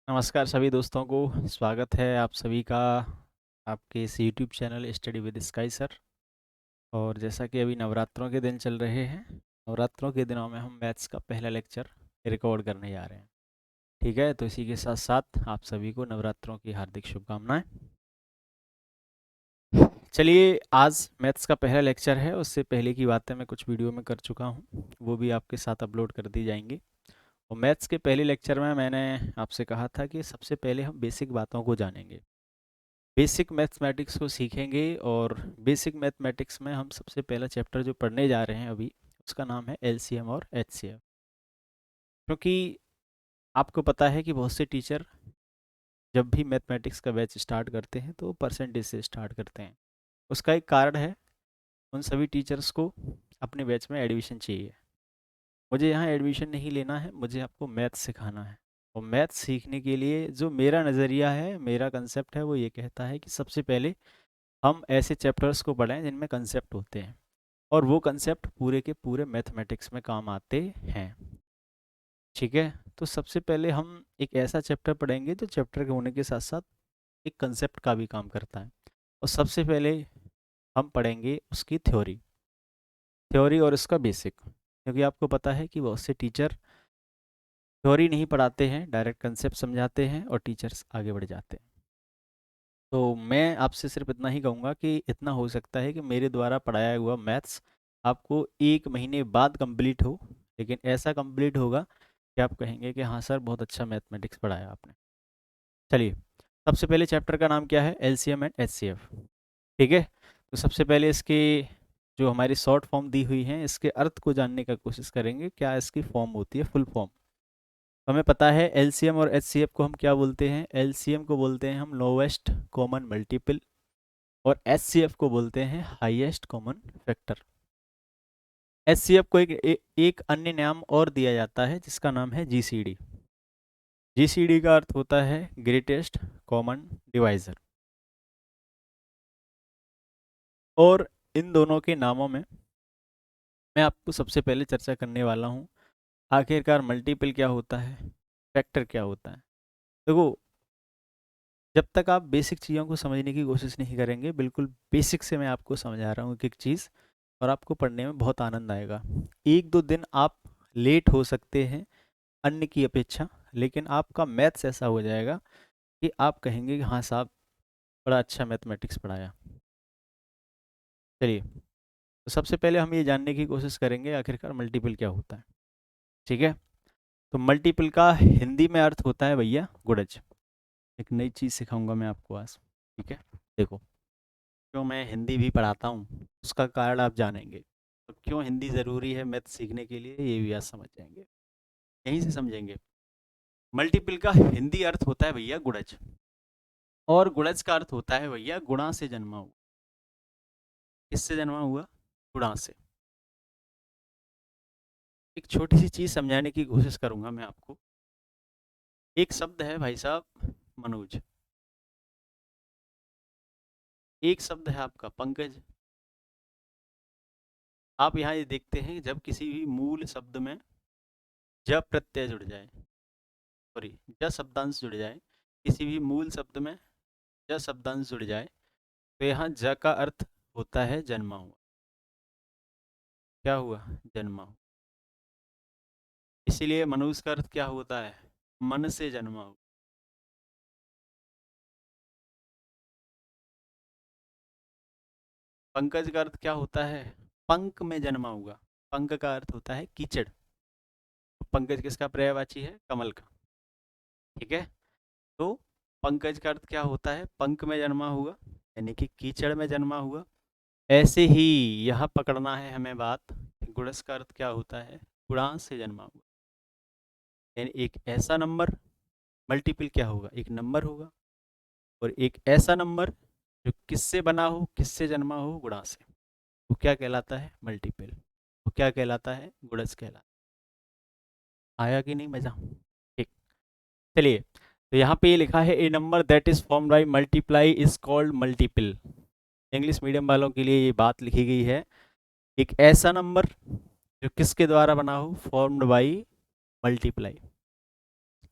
नमस्कार सभी दोस्तों को। स्वागत है आप सभी का आपके इस YouTube channel study with sky sir. और जैसा कि अभी नवरात्रों के दिन चल रहे हैं, नवरात्रों के दिनों में हम मैथ्स का पहला लेक्चर रिकॉर्ड करने जा रहे हैं। ठीक है, तो इसी के साथ साथ आप सभी को नवरात्रों की हार्दिक शुभकामनाएं। चलिए, आज मैथ्स का पहला लेक्चर है। उससे पहले की बातें मैं कुछ वीडियो में कर चुका हूँ, वो भी आपके साथ अपलोड कर दी जाएंगी। और मैथ्स के पहले लेक्चर में मैंने आपसे कहा था कि सबसे पहले हम बेसिक बातों को जानेंगे, बेसिक मैथमेटिक्स को सीखेंगे। और बेसिक मैथमेटिक्स में हम सबसे पहला चैप्टर जो पढ़ने जा रहे हैं अभी, उसका नाम है एलसीएम और एचसीएफ। क्योंकि आपको पता है कि बहुत से टीचर जब भी मैथमेटिक्स का बैच स्टार्ट करते हैं तो परसेंटेज से स्टार्ट करते हैं। उसका एक कारण है, उन सभी टीचर्स को अपने बैच में एडमिशन चाहिए। मुझे यहाँ एडमिशन नहीं लेना है, मुझे आपको मैथ्स सिखाना है। और मैथ्स सीखने के लिए जो मेरा नज़रिया है, मेरा कंसेप्ट है, वो ये कहता है कि सबसे पहले हम ऐसे चैप्टर्स को पढ़ें जिनमें कंसेप्ट होते हैं और वो कंसेप्ट पूरे के पूरे मैथमेटिक्स में काम आते हैं। ठीक है, तो सबसे पहले हम एक ऐसा चैप्टर पढ़ेंगे जो चैप्टर के होने के साथ साथ एक कंसेप्ट का भी काम करता है। और सबसे पहले हम पढ़ेंगे उसकी थ्योरी, थ्योरी और उसका बेसिक। क्योंकि आपको पता है कि बहुत से टीचर थ्योरी नहीं पढ़ाते हैं, डायरेक्ट कंसेप्ट समझाते हैं और टीचर्स आगे बढ़ जाते हैं। तो मैं आपसे सिर्फ इतना ही कहूँगा कि इतना हो सकता है कि मेरे द्वारा पढ़ाया हुआ मैथ्स आपको 1 महीने बाद कंप्लीट हो, लेकिन ऐसा कंप्लीट होगा कि आप कहेंगे कि हाँ सर, बहुत अच्छा मैथमेटिक्स पढ़ाया आपने। चलिए, सबसे पहले चैप्टर का नाम क्या है? LCM and HCF. ठीक है, तो सबसे पहले इसके जो हमारी शॉर्ट फॉर्म दी हुई है, इसके अर्थ को जानने का कोशिश करेंगे, क्या इसकी फॉर्म होती है, फुल फॉर्म। हमें पता है एलसीएम और एचसीएफ को हम क्या बोलते हैं। एलसीएम को बोलते हैं हम लोवेस्ट कॉमन मल्टीपल, और एचसीएफ को बोलते हैं हाईएस्ट कॉमन फैक्टर। एचसीएफ को एक अन्य नाम और दिया जाता है जिसका नाम है जीसीडी। जीसीडी का अर्थ होता है ग्रेटेस्ट कॉमन डिवाइजर। और इन दोनों के नामों में मैं आपको सबसे पहले चर्चा करने वाला हूँ, आखिरकार मल्टीपल क्या होता है, फैक्टर क्या होता है। देखो, जब तक आप बेसिक चीज़ों को समझने की कोशिश नहीं करेंगे, बिल्कुल बेसिक से मैं आपको समझा रहा हूँ एक चीज़, और आपको पढ़ने में बहुत आनंद आएगा। 1-2 दिन आप लेट हो सकते हैं अन्य की अपेक्षा, लेकिन आपका मैथ्स ऐसा हो जाएगा कि आप कहेंगे कि हाँ साहब, बड़ा अच्छा मैथमेटिक्स पढ़ाया। चलिए, तो सबसे पहले हम ये जानने की कोशिश करेंगे आखिरकार मल्टीपल क्या होता है। ठीक है, तो मल्टीपल का हिंदी में अर्थ होता है भैया गुणज। एक नई चीज़ सिखाऊंगा मैं आपको आज। ठीक है, देखो, क्यों मैं हिंदी भी पढ़ाता हूँ उसका कारण आप जानेंगे। तो क्यों हिंदी ज़रूरी है मैथ सीखने के लिए, ये भी आज समझ जाएंगे, यहीं से समझेंगे। मल्टीपल का हिंदी अर्थ होता है भैया गुणज, और गुणज का अर्थ होता है भैया गुणा से जन्मा हुआ। किससे जन्मा हुआ? गुणा से। एक छोटी सी चीज़ समझाने की कोशिश करूंगा मैं आपको। एक शब्द है भाई साहब मनोज, एक शब्द है आपका पंकज। आप यहाँ ये देखते हैं, जब किसी भी मूल शब्द में ज प्रत्यय जुड़ जाए, सॉरी, ज शब्दांश जुड़ जाए, किसी भी मूल शब्द में ज शब्दांश जुड़ जाए, तो यहाँ ज का अर्थ होता है जन्मा हुआ। क्या हुआ? जन्मा हुआ। इसीलिए मनुष्य का अर्थ क्या होता है? मन से जन्मा हुआ। पंकज का अर्थ क्या होता है? पंक में जन्मा हुआ। पंक का अर्थ होता है कीचड़। पंकज किसका पर्यायवाची है? कमल का। ठीक है, तो पंकज का अर्थ क्या होता है? पंक में जन्मा हुआ, यानी कि कीचड़ में जन्मा हुआ। ऐसे ही यह पकड़ना है हमें बात, गुणज का अर्थ क्या होता है? गुणांश से जन्मा हुआ, यानी एक ऐसा नंबर। मल्टीपल क्या होगा? एक नंबर होगा, और एक ऐसा नंबर जो किससे बना हो, किससे जन्मा हो? गुणा से। वो क्या कहलाता है? मल्टीपल। वो क्या कहलाता है? गुणज कहलाता है। आया कि नहीं मजा? ठीक, चलिए, तो यहाँ पे ये लिखा है a number that is formed by multiply is called multiple. English medium वालों के लिए ये बात लिखी गई है, एक ऐसा नंबर जो किसके द्वारा बना हो? Formed by multiply.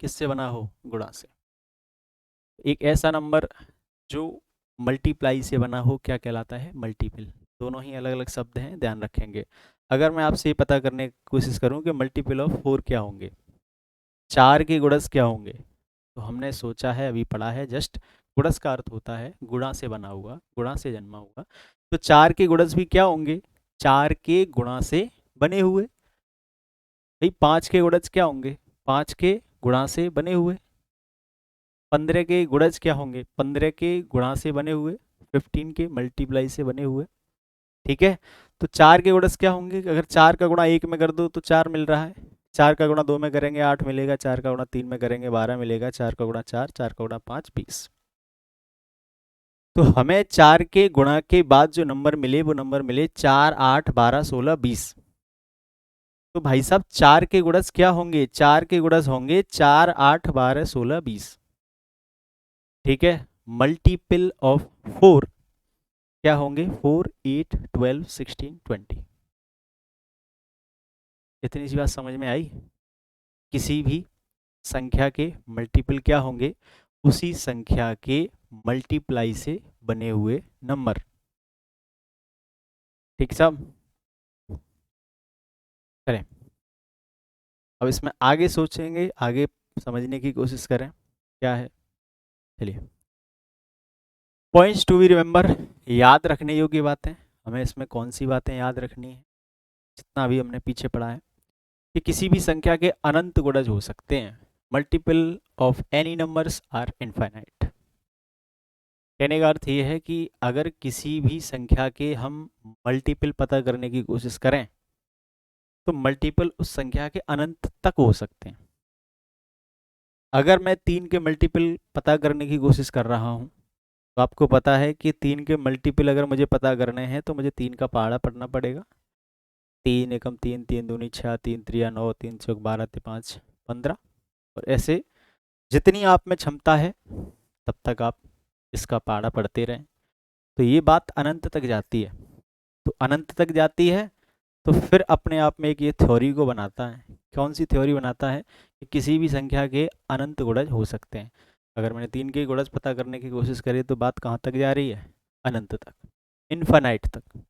किससे बना हो? गुणा से। एक ऐसा नंबर जो मल्टीप्लाई से बना हो क्या कहलाता है? मल्टीपल। दोनों ही अलग अलग शब्द हैं, ध्यान रखेंगे। अगर मैं आपसे ये पता करने की कोशिश करूं कि मल्टीपल ऑफ 4 क्या होंगे, 4 के गुणज क्या होंगे, तो हमने सोचा है, अभी पढ़ा है जस्ट, गुणज का अर्थ होता है गुणा से बना हुआ, गुणा से जन्मा हुआ। तो 4 के गुणज भी क्या होंगे? 4 के गुणा से बने हुए। भाई 5 के गुणज क्या होंगे? 5 के गुणा से बने हुए। 15 के गुणज क्या होंगे? 15 के गुणा से बने हुए। 15 के मल्टीप्लाई से बने हुए। ठीक है। तो 4 के गुणज क्या होंगे? अगर 4 का गुणा 1 में कर दो तो 4 मिल रहा है, 4 का गुणा 2 में करेंगे 8 मिलेगा, 4 का गुणा 3 में करेंगे 12 मिलेगा, 4 का गुणा 4, 4 का गुणा 5 20। तो हमें 4 के गुणा के बाद जो नंबर मिले वो नंबर मिले 4 8 12 16 20। तो भाई साहब 4 के गुणज क्या होंगे? 4 के गुणज होंगे 4 8 12 16 20। ठीक है। मल्टीपल ऑफ 4 क्या होंगे? 4 8 12 16 20। इतनी सी बात समझ में आई? किसी भी संख्या के मल्टीपल क्या होंगे? उसी संख्या के मल्टीप्लाई से बने हुए नंबर। ठीक साहब, करें। अब इसमें आगे सोचेंगे, आगे समझने की कोशिश करें क्या है। चलिए, पॉइंट्स टू बी रिमेंबर, याद रखने योग्य बातें। हमें इसमें कौन सी बातें याद रखनी है? जितना भी हमने पीछे पढ़ा है कि किसी भी संख्या के अनंत गुणज हो सकते हैं। Multiple of any numbers are infinite. कहने का अर्थ ये है कि अगर किसी भी संख्या के हम मल्टीपल पता करने की कोशिश करें तो मल्टीपल उस संख्या के अनंत तक हो सकते हैं। अगर मैं 3 के मल्टीपल पता करने की कोशिश कर रहा हूँ तो आपको पता है कि 3 के मल्टीपल अगर मुझे पता करने हैं तो मुझे 3 का पहाड़ा पढ़ना पड़ेगा। 3 एकम 3, 3 दूनी 6, 3 त्रिया 9, 3 चौक 12, 5 15। और ऐसे जितनी आप में क्षमता है तब तक आप इसका पहाड़ा पढ़ते रहें। तो ये बात अनंत तक जाती है। तो अनंत तक जाती है तो फिर अपने आप में एक ये थ्योरी को बनाता है। कौन सी थ्योरी बनाता है? कि किसी भी संख्या के अनंत गुणज हो सकते हैं। अगर मैंने 3 के गुणज पता करने की कोशिश करी तो बात कहाँ तक जा रही है? अनंत तक, इनफाइनाइट तक।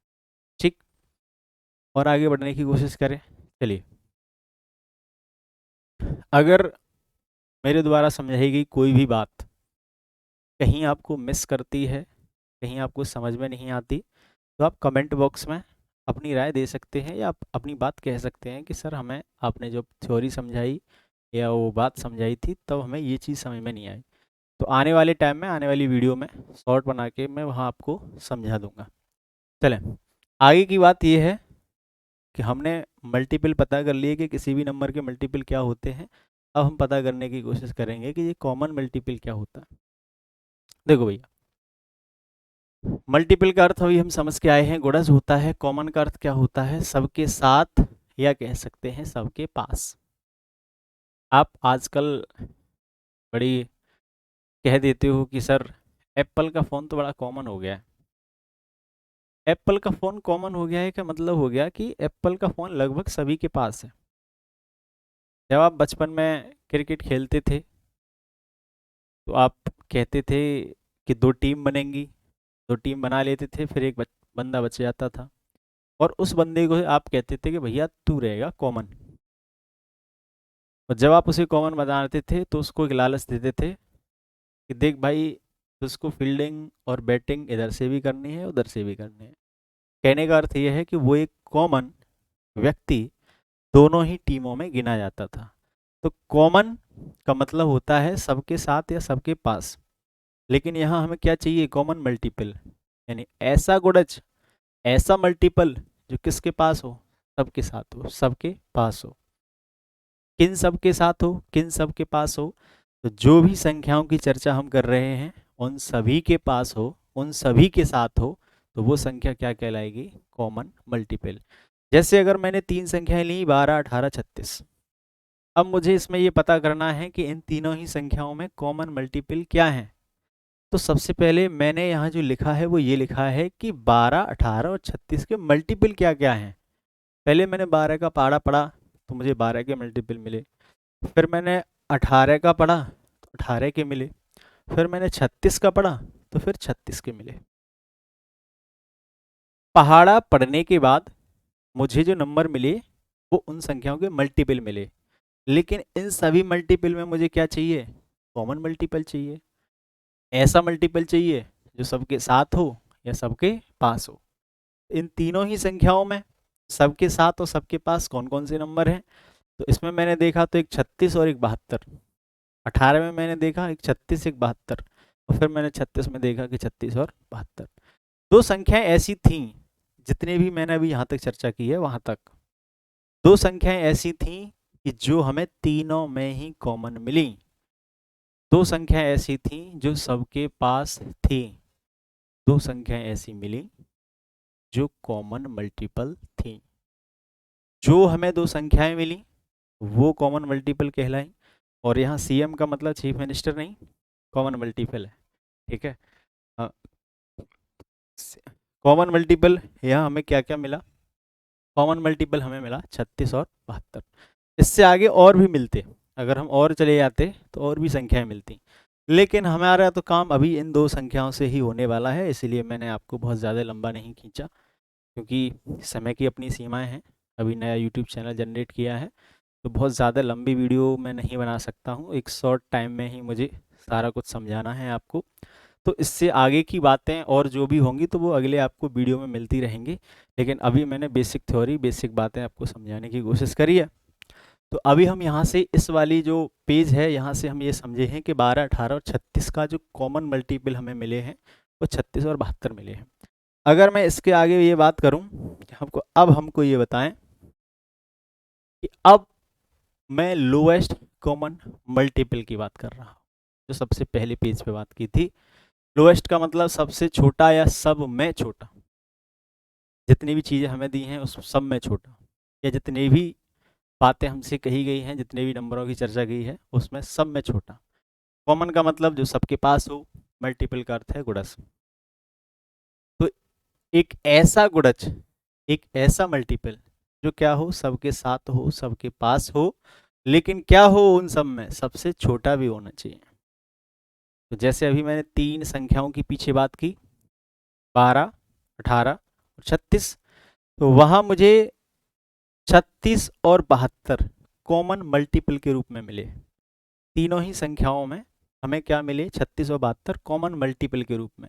ठीक। और आगे बढ़ने की कोशिश करें। चलिए, अगर मेरे द्वारा समझाई गई कोई भी बात कहीं आपको मिस करती है, कहीं आपको समझ में नहीं आती, तो आप कमेंट बॉक्स में अपनी राय दे सकते हैं या आप अपनी बात कह सकते हैं कि सर हमें आपने जो थ्योरी समझाई या वो बात समझाई थी तब हमें ये चीज़ समझ में नहीं आई। तो आने वाले टाइम में, आने वाली वीडियो में शॉर्ट बना के मैं वहाँ आपको समझा दूंगा। चलें, आगे की बात ये है कि हमने मल्टीपल पता कर लिए कि किसी भी नंबर के मल्टीपल क्या होते हैं। अब हम पता करने की कोशिश करेंगे कि ये कॉमन मल्टीपल क्या होता है। देखो भैया, मल्टीपल का अर्थ अभी हम समझ के आए हैं गुणज होता है। कॉमन का अर्थ क्या होता है? सबके साथ, या कह सकते हैं सबके पास। आप आजकल बड़ी कह देते हो कि सर एप्पल का फ़ोन तो बड़ा कॉमन हो गया है। एप्पल का फ़ोन कॉमन हो गया है का मतलब हो गया कि एप्पल का फ़ोन लगभग सभी के पास है। जब आप बचपन में क्रिकेट खेलते थे तो आप कहते थे कि 2 टीम बनेंगी, 2 टीम बना लेते थे, फिर एक बंदा बच जाता था और उस बंदे को आप कहते थे कि भैया तू रहेगा कॉमन। और जब आप उसे कॉमन बनाते थे तो उसको एक लालच देते थे कि देख भाई, तुझको फील्डिंग और बैटिंग इधर से भी करनी है उधर से भी करनी है। कहने का अर्थ यह है कि वो एक कॉमन व्यक्ति दोनों ही टीमों में गिना जाता था। तो कॉमन का मतलब होता है सबके साथ या सबके पास। लेकिन यहाँ हमें क्या चाहिए? कॉमन मल्टीपल, यानी ऐसा गुणज, ऐसा मल्टीपल जो किसके पास हो? सबके साथ हो, सबके पास हो। किन सब के साथ हो? किन सब के पास हो? तो जो भी संख्याओं की चर्चा हम कर रहे हैं उन सभी के पास हो, उन सभी के साथ हो, तो वो संख्या क्या कहलाएगी? Common multiple. जैसे अगर मैंने 3 संख्याएं ली, 12 18 36। अब मुझे इसमें ये पता करना है कि इन तीनों ही संख्याओं में कॉमन मल्टीपल क्या है। तो सबसे पहले मैंने यहाँ जो लिखा है वो ये लिखा है कि 12 18 और 36 के मल्टीपल क्या क्या हैं। पहले मैंने 12 का पहाड़ा पढ़ा तो मुझे 12 के मल्टीपल मिले। फिर मैंने 18 का पढ़ा तो 18 के मिले। फिर मैंने 36 का पढ़ा तो फिर 36 के मिले। पहाड़ा पढ़ने के बाद मुझे जो नंबर मिले वो उन संख्याओं के मल्टीपल मिले, लेकिन इन सभी मल्टीपल में मुझे क्या चाहिए? कॉमन मल्टीपल चाहिए। ऐसा मल्टीपल चाहिए जो सबके साथ हो या सबके पास हो। इन तीनों ही संख्याओं में सबके साथ और सबके पास कौन कौन से नंबर हैं? तो इसमें मैंने देखा तो एक 36 और एक 72। 18 में मैंने देखा एक 36 एक 72, और फिर मैंने 36 में देखा कि 36 और 72। दो संख्याएं ऐसी थीं, जितने भी मैंने अभी यहाँ तक चर्चा की है वहां तक, दो संख्याएं ऐसी थीं कि जो हमें तीनों में ही कॉमन मिली। दो संख्याएं ऐसी थीं जो सबके पास थी। दो संख्याएं ऐसी मिली जो कॉमन मल्टीपल थी। जो हमें दो संख्याएं मिली वो कॉमन मल्टीपल कहलाई। और यहाँ सीएम का मतलब चीफ मिनिस्टर नहीं, कॉमन मल्टीपल है। ठीक है। कॉमन मल्टीपल यहाँ हमें क्या क्या मिला? कॉमन मल्टीपल हमें मिला 36 और 72। इससे आगे और भी मिलते, अगर हम और चले जाते तो और भी संख्याएं मिलती, लेकिन हमारा तो काम अभी इन दो संख्याओं से ही होने वाला है, इसलिए मैंने आपको बहुत ज़्यादा लंबा नहीं खींचा, क्योंकि समय की अपनी सीमाएं हैं। अभी नया यूट्यूब चैनल जनरेट किया है तो बहुत ज़्यादा लंबी वीडियो मैं नहीं बना सकता हूँ। एक शॉर्ट टाइम में ही मुझे सारा कुछ समझाना है आपको। तो इससे आगे की बातें और जो भी होंगी तो वो अगले आपको वीडियो में मिलती रहेंगी, लेकिन अभी मैंने बेसिक थ्योरी बेसिक बातें आपको समझाने की कोशिश करी है। तो अभी हम यहाँ से इस वाली जो पेज है यहाँ से हम ये समझे हैं कि 12, 18 और 36 का जो कॉमन मल्टीपल हमें मिले हैं वो 36 और 72 मिले हैं। अगर मैं इसके आगे ये बात करूँ कि हमको ये बताएं कि अब मैं लोएस्ट कॉमन मल्टीपल की बात कर रहा हूँ, जो सबसे पहले पेज पे बात की थी। लोएस्ट का मतलब सबसे छोटा या सब में छोटा। जितनी भी चीज़ें हमें दी हैं उस सब में छोटा, या जितनी भी बातें हमसे कही गई हैं, जितने भी नंबरों की चर्चा की है उसमें सब में छोटा। कॉमन का मतलब जो सबके पास हो, मल्टीपल का अर्थ है गुणज। तो एक ऐसा गुणज, एक ऐसा मल्टीपल जो क्या हो, सबके साथ हो, सबके पास हो, लेकिन क्या हो उन सब में सबसे छोटा भी होना चाहिए। तो जैसे अभी मैंने तीन संख्याओं की पीछे बात की, 12, 18 और 36, तो वहां मुझे 36 और 72 कॉमन मल्टीपल के रूप में मिले। तीनों ही संख्याओं में हमें क्या मिले? 36 और 72 कॉमन मल्टीपल के रूप में।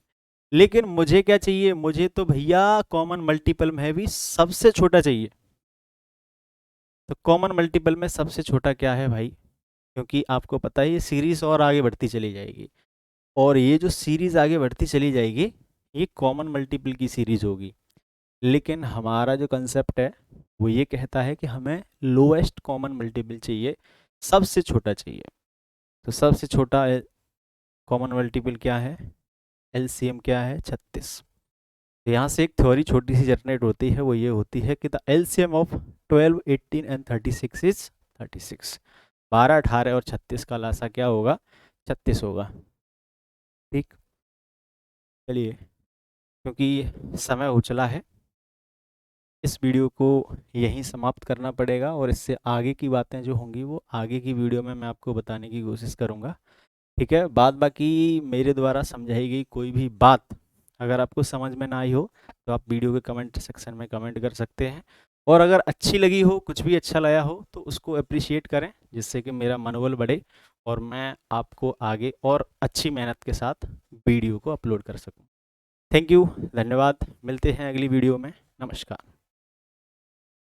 लेकिन मुझे क्या चाहिए? मुझे तो भैया कॉमन मल्टीपल में भी सबसे छोटा चाहिए। तो कॉमन मल्टीपल में सबसे छोटा क्या है भाई? क्योंकि आपको पता है ये सीरीज और आगे बढ़ती चली जाएगी, और ये जो सीरीज आगे बढ़ती चली जाएगी ये कॉमन मल्टीपल की सीरीज होगी। लेकिन हमारा जो कंसेप्ट है वो ये कहता है कि हमें लोएस्ट कॉमन मल्टीपल चाहिए, सबसे छोटा चाहिए। तो सबसे छोटा कॉमन मल्टीपल क्या है? एलसीएम क्या है? 36। तो यहाँ से एक थ्योरी छोटी सी जनरेट होती है, वो ये होती है कि the LCM of 12, 18 and 36 is 36। 12, 18 और 36 का लासा क्या होगा? 36 होगा। ठीक, चलिए, क्योंकि समय उछला है इस वीडियो को यहीं समाप्त करना पड़ेगा, और इससे आगे की बातें जो होंगी वो आगे की वीडियो में मैं आपको बताने की कोशिश करूँगा। ठीक है। बाद बाकी मेरे द्वारा समझाई गई कोई भी बात अगर आपको समझ में ना आई हो तो आप वीडियो के कमेंट सेक्शन में कमेंट कर सकते हैं, और अगर अच्छी लगी हो, कुछ भी अच्छा लगा हो तो उसको अप्रिशिएट करें, जिससे कि मेरा मनोबल बढ़े और मैं आपको आगे और अच्छी मेहनत के साथ वीडियो को अपलोड कर सकूं। थैंक यू, धन्यवाद। मिलते हैं अगली वीडियो में। नमस्कार।